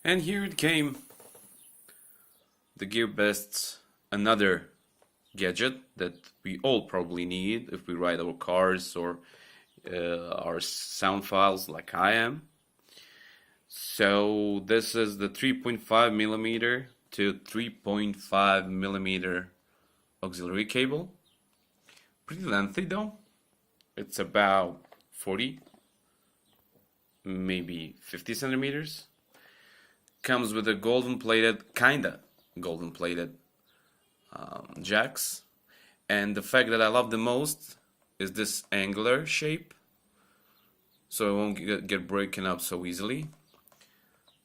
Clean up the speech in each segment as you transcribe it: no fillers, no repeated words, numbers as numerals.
And here it came, the Gearbest's another gadget that we all probably need if we write our cars or our sound files like I am. So this is the 3.5 millimeter to 3.5 millimeter auxiliary cable. Pretty lengthy though. It's about 40, maybe 50 centimeters. Comes with a golden plated, kinda golden plated jacks. And the fact that I love the most is this angular shape, so it won't get broken up so easily.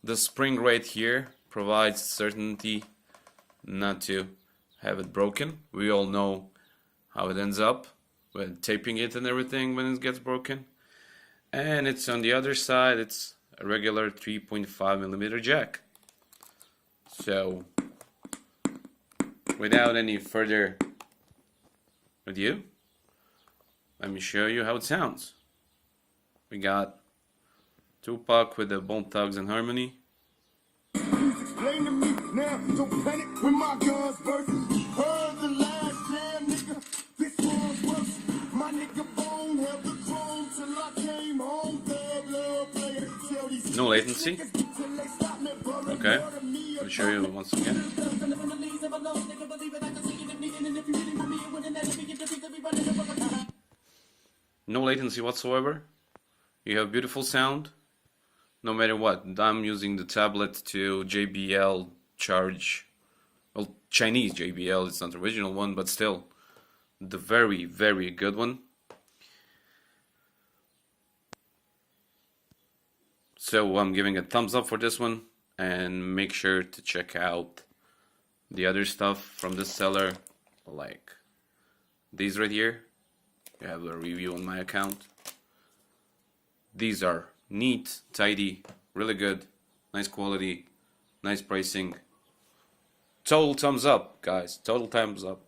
The spring right here provides certainty not to have it broken. We all know how it ends up with taping it and everything when it gets broken. And it's on the other side, it's a regular 3.5 millimeter jack. So without any further ado, let me show you how it sounds. We got Tupac with the Bone Thugs and Harmony. Explain to me now, don't panic when my guns burst. Heard the last damn nigga, this one's worse. My nigga Bone held the throne till I came home. Thug love player, tell these No latency. Okay, I'll show you once again. No latency whatsoever. You have beautiful sound. No matter what, I'm using the tablet to JBL charge, well, Chinese JBL, it's not the original one, but still, the very, very good one. So I'm giving a thumbs up for this one, and make sure to check out the other stuff from this seller, like these right here. You have a review on my account. These are neat, tidy, really good, nice quality, nice pricing. Total thumbs up, guys. Total thumbs up.